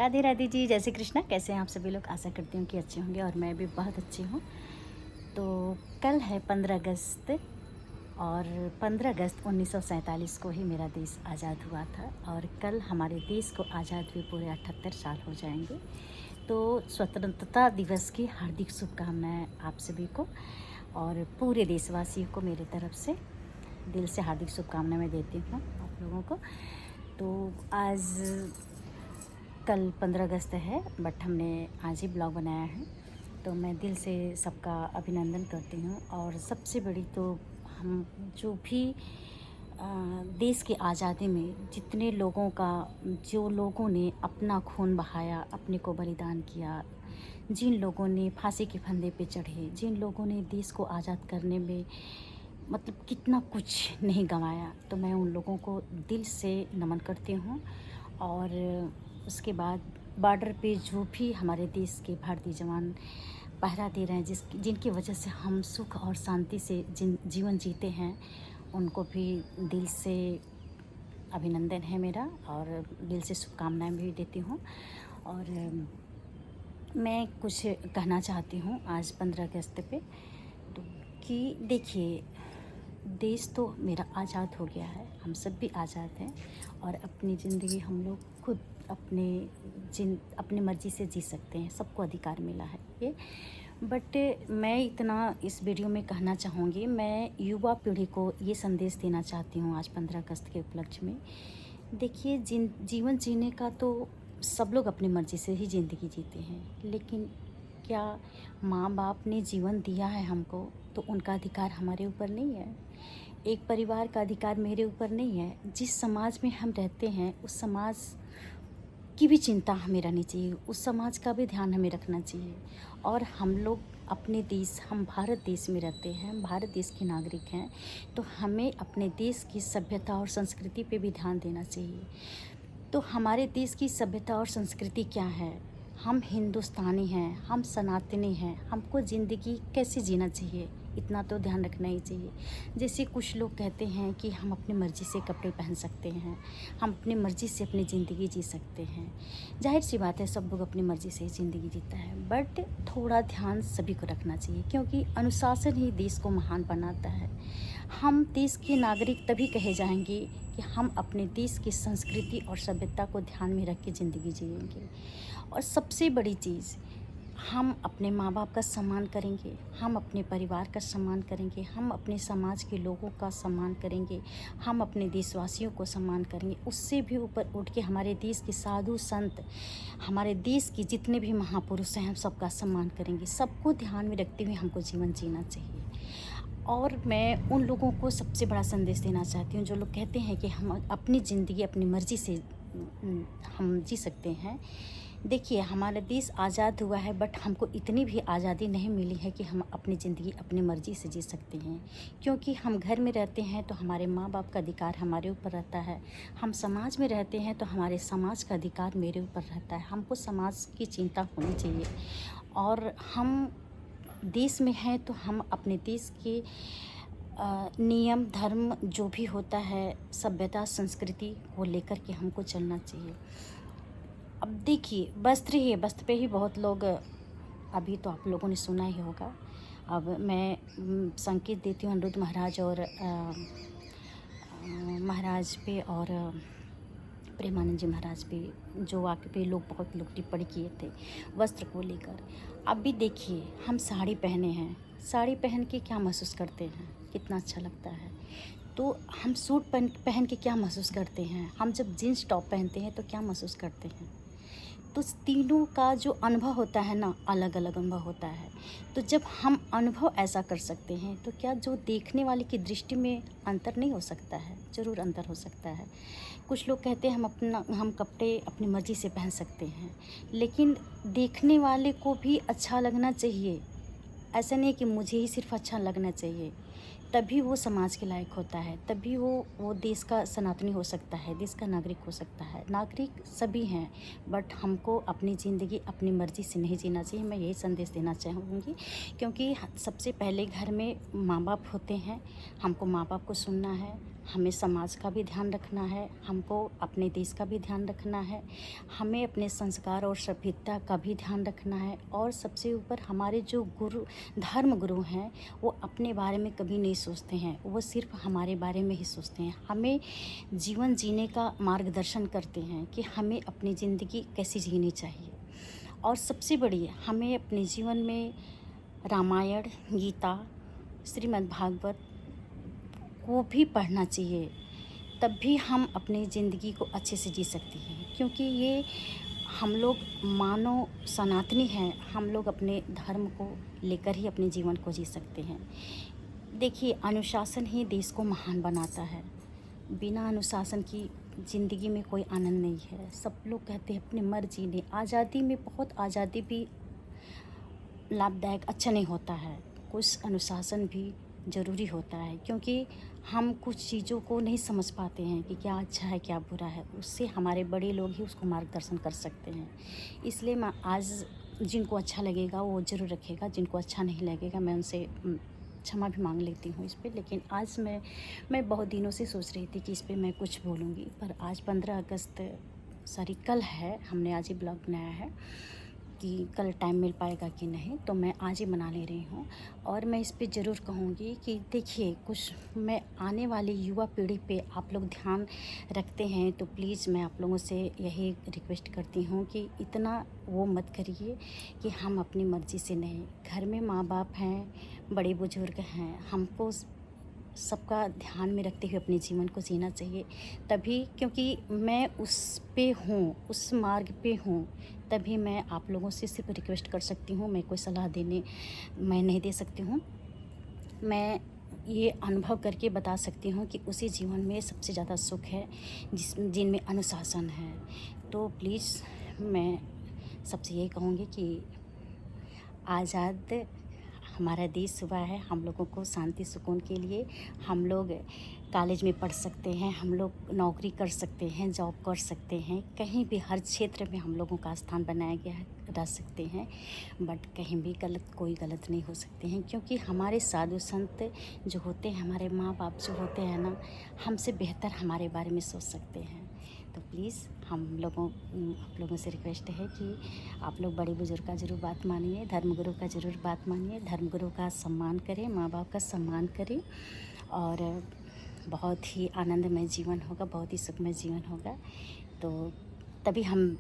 राधे राधे जी, जय श्री कृष्णा। कैसे हैं आप सभी लोग? आशा करती हूँ कि अच्छे होंगे और मैं भी बहुत अच्छी हूँ। तो कल है 15 अगस्त और 15 अगस्त 1947 को ही मेरा देश आज़ाद हुआ था और कल हमारे देश को आज़ाद हुए पूरे 78 साल हो जाएंगे। तो स्वतंत्रता दिवस की हार्दिक शुभकामनाएं आप सभी को और पूरे देशवासियों को मेरी तरफ से दिल से हार्दिक शुभकामनाएं मैं देती हूँ आप लोगों को। तो आज कल 15 अगस्त है बट हमने आज ही ब्लॉग बनाया है, तो मैं दिल से सबका अभिनंदन करती हूँ। और सबसे बड़ी तो हम जो भी देश की आज़ादी में जितने लोगों का, जो लोगों ने अपना खून बहाया, अपने को बलिदान किया, जिन लोगों ने फांसी के फंदे पे चढ़े, जिन लोगों ने देश को आज़ाद करने में मतलब कितना कुछ नहीं गंवाया, तो मैं उन लोगों को दिल से नमन करती हूँ। और उसके बाद बॉर्डर पे जो भी हमारे देश के भारतीय जवान पहरा दे रहे हैं, जिनकी वजह से हम सुख और शांति से जीवन जीते हैं, उनको भी दिल से अभिनंदन है मेरा और दिल से शुभकामनाएं भी देती हूँ। और मैं कुछ कहना चाहती हूँ आज 15 अगस्त पे, तो कि देखिए, देश तो मेरा आज़ाद हो गया है, हम सब भी आज़ाद हैं और अपनी ज़िंदगी हम लोग खुद अपनी मर्ज़ी से जी सकते हैं, सबको अधिकार मिला है ये। बट मैं इतना इस वीडियो में कहना चाहूँगी, मैं युवा पीढ़ी को ये संदेश देना चाहती हूँ आज 15 अगस्त के उपलक्ष्य में। देखिए, जीवन जीने का तो सब लोग अपनी मर्ज़ी से ही ज़िंदगी जीते हैं, लेकिन क्या माँ बाप ने जीवन दिया है हमको, तो उनका अधिकार हमारे ऊपर नहीं है? एक परिवार का अधिकार मेरे ऊपर नहीं है? जिस समाज में हम रहते हैं उस समाज की भी चिंता हमें रहनी चाहिए, उस समाज का भी ध्यान हमें रखना चाहिए। और हम लोग अपने देश, हम भारत देश में रहते हैं, हम भारत देश के नागरिक हैं, तो हमें अपने देश की सभ्यता और संस्कृति पे भी ध्यान देना चाहिए। तो हमारे देश की सभ्यता और संस्कृति क्या है? हम हिंदुस्तानी हैं, हम सनातनी हैं, हमको ज़िंदगी कैसे जीना चाहिए, इतना तो ध्यान रखना ही चाहिए। जैसे कुछ लोग कहते हैं कि हम अपनी मर्ज़ी से कपड़े पहन सकते हैं, हम अपनी मर्ज़ी से अपनी ज़िंदगी जी सकते हैं। जाहिर सी बात है, सब लोग अपनी मर्ज़ी से ज़िंदगी जीता है, बट थोड़ा ध्यान सभी को रखना चाहिए, क्योंकि अनुशासन ही देश को महान बनाता है। हम देश के नागरिक तभी कहे जाएंगे कि हम अपने देश की संस्कृति और सभ्यता को ध्यान में रख के ज़िंदगी जिएंगे। और सबसे बड़ी चीज़, हम अपने माँ बाप का सम्मान करेंगे, हम अपने परिवार का सम्मान करेंगे, हम अपने समाज के लोगों का सम्मान करेंगे, हम अपने देशवासियों को सम्मान करेंगे। उससे भी ऊपर उठ के हमारे देश के साधु संत, हमारे देश के जितने भी महापुरुष हैं, हम सबका सम्मान करेंगे। सबको ध्यान में रखते हुए हमको जीवन जीना चाहिए। और मैं उन लोगों को सबसे बड़ा संदेश देना चाहती हूँ जो लोग कहते हैं कि हम अपनी ज़िंदगी अपनी मर्ज़ी से हम जी सकते हैं। देखिए, हमारा देश आज़ाद हुआ है, बट हमको इतनी भी आज़ादी नहीं मिली है कि हम अपनी ज़िंदगी अपनी मर्ज़ी से जी सकते हैं। क्योंकि हम घर में रहते हैं तो हमारे माँ बाप का अधिकार हमारे ऊपर रहता है, हम समाज में रहते हैं तो हमारे समाज का अधिकार मेरे ऊपर रहता है। हमको समाज की चिंता होनी चाहिए। और हम देश में हैं तो हम अपने देश के नियम धर्म जो भी होता है, सभ्यता संस्कृति को लेकर के हमको चलना चाहिए। अब देखिए, वस्त्र पे ही बहुत लोग, अभी तो आप लोगों ने सुना ही होगा। अब मैं संकेत देती हूँ अनिरुद्ध महाराज और महाराज पे और प्रेमानंद जी महाराज पे, जो वाक्य पे बहुत लोग टिप्पणी किए थे वस्त्र को लेकर। अब भी देखिए, हम साड़ी पहने हैं, साड़ी पहन के क्या महसूस करते हैं, कितना अच्छा लगता है। तो हम सूट पहन के क्या महसूस करते हैं, हम जब जीन्स टॉप पहनते हैं तो क्या महसूस करते हैं। तो तीनों का जो अनुभव होता है ना, अलग अलग अनुभव होता है। तो जब हम अनुभव ऐसा कर सकते हैं, तो क्या जो देखने वाले की दृष्टि में अंतर नहीं हो सकता है? ज़रूर अंतर हो सकता है। कुछ लोग कहते हैं हम कपड़े अपनी मर्ज़ी से पहन सकते हैं, लेकिन देखने वाले को भी अच्छा लगना चाहिए। ऐसा नहीं कि मुझे ही सिर्फ अच्छा लगना चाहिए। तभी वो समाज के लायक होता है, तभी वो देश का सनातनी हो सकता है, देश का नागरिक हो सकता है। नागरिक सभी हैं, बट हमको अपनी ज़िंदगी अपनी मर्ज़ी से नहीं जीना चाहिए। मैं यही संदेश देना चाहूँगी, क्योंकि सबसे पहले घर में माँ बाप होते हैं। हमको माँ बाप को सुनना है, हमें समाज का भी ध्यान रखना है, हमको अपने देश का भी ध्यान रखना है, हमें अपने संस्कार और सभ्यता का भी ध्यान रखना है। और सबसे ऊपर हमारे जो धर्म गुरु हैं, वो अपने बारे में कभी नहीं सोचते हैं, वो सिर्फ हमारे बारे में ही सोचते हैं। हमें जीवन जीने का मार्गदर्शन करते हैं कि हमें अपनी ज़िंदगी कैसी जीनी चाहिए। और सबसे बड़ी हमें अपने जीवन में रामायण, गीता, श्रीमद् भागवत को भी पढ़ना चाहिए, तब भी हम अपनी ज़िंदगी को अच्छे से जी सकते हैं। क्योंकि ये हम लोग मानव सनातनी हैं, हम लोग अपने धर्म को लेकर ही अपने जीवन को जी सकते हैं। देखिए, अनुशासन ही देश को महान बनाता है। बिना अनुशासन की ज़िंदगी में कोई आनंद नहीं है। सब लोग कहते हैं अपनी मर्जी ने, आज़ादी में बहुत आज़ादी भी लाभदायक अच्छा नहीं होता है, कुछ अनुशासन भी ज़रूरी होता है। क्योंकि हम कुछ चीज़ों को नहीं समझ पाते हैं कि क्या अच्छा है क्या बुरा है, उससे हमारे बड़े लोग ही उसको मार्गदर्शन कर सकते हैं। इसलिए मैं आज जिनको अच्छा लगेगा वो ज़रूर रखेगा, जिनको अच्छा नहीं लगेगा मैं उनसे क्षमा भी मांग लेती हूँ इस पे। लेकिन आज मैं बहुत दिनों से सोच रही थी कि इस पे मैं कुछ बोलूँगी, पर आज 15 अगस्त कल है, हमने आज ही ब्लॉग बनाया है कि कल टाइम मिल पाएगा कि नहीं, तो मैं आज ही बना ले रही हूँ। और मैं इस पे ज़रूर कहूँगी कि देखिए, कुछ मैं आने वाली युवा पीढ़ी पे आप लोग ध्यान रखते हैं तो प्लीज़ मैं आप लोगों से यही रिक्वेस्ट करती हूँ कि इतना वो मत करिए कि हम अपनी मर्ज़ी से नहीं। घर में माँ बाप हैं, बड़े बुजुर्ग हैं, हमको सबका ध्यान में रखते हुए अपने जीवन को जीना चाहिए। तभी, क्योंकि मैं उस पे हूँ, उस मार्ग पे हूँ, तभी मैं आप लोगों से सिर्फ रिक्वेस्ट कर सकती हूँ। मैं कोई सलाह मैं नहीं दे सकती हूँ। मैं ये अनुभव करके बता सकती हूँ कि उसी जीवन में सबसे ज़्यादा सुख है जिनमें अनुशासन है। तो प्लीज़ मैं सबसे यही कहूँगी कि आज़ाद हमारा देश हुआ है हम लोगों को शांति सुकून के लिए। हम लोग कॉलेज में पढ़ सकते हैं, हम लोग नौकरी कर सकते हैं, जॉब कर सकते हैं, कहीं भी हर क्षेत्र में हम लोगों का स्थान बनाया गया है, रह सकते हैं। बट कहीं भी कोई गलत नहीं हो सकते हैं, क्योंकि हमारे साधु संत जो होते हैं, हमारे माँ बाप जो होते हैं ना, हमसे बेहतर हमारे बारे में सोच सकते हैं। तो प्लीज़ आप लोगों से रिक्वेस्ट है कि आप लोग बड़े बुजुर्ग का ज़रूर बात मानिए, धर्मगुरु का ज़रूर बात मानिए, धर्मगुरु का सम्मान करें, माँ बाप का सम्मान करें, और बहुत ही आनंदमय जीवन होगा, बहुत ही सुखमय जीवन होगा। तो तभी हम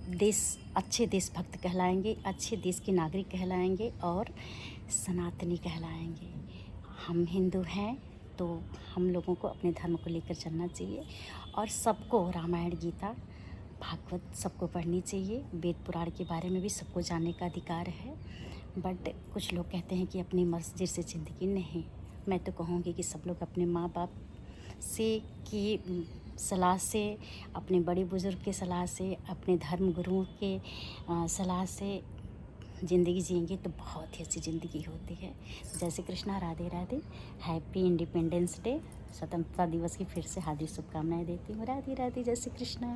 अच्छे देशभक्त कहलाएंगे, अच्छे देश के नागरिक कहलाएंगे और सनातनी कहलाएंगे। हम हिंदू हैं तो हम लोगों को अपने धर्म को लेकर चलना चाहिए, और सबको रामायण, गीता, भागवत सबको पढ़नी चाहिए। वेद पुराण के बारे में भी सबको जानने का अधिकार है। बट कुछ लोग कहते हैं कि अपनी मर्जी से ज़िंदगी नहीं। मैं तो कहूँगी कि सब लोग अपने माँ बाप की सलाह से, अपने बड़े बुज़ुर्ग के सलाह से, अपने धर्म गुरुओं के सलाह से ज़िंदगी जिएंगे तो बहुत ही अच्छी ज़िंदगी होती है। जय Shri Krishna, Radhe Radhe. Happy independence day, स्वतंत्रता दिवस की फिर से हार्दिक शुभकामनाएं देती हूँ। राधे राधे, जय श्री कृष्णा।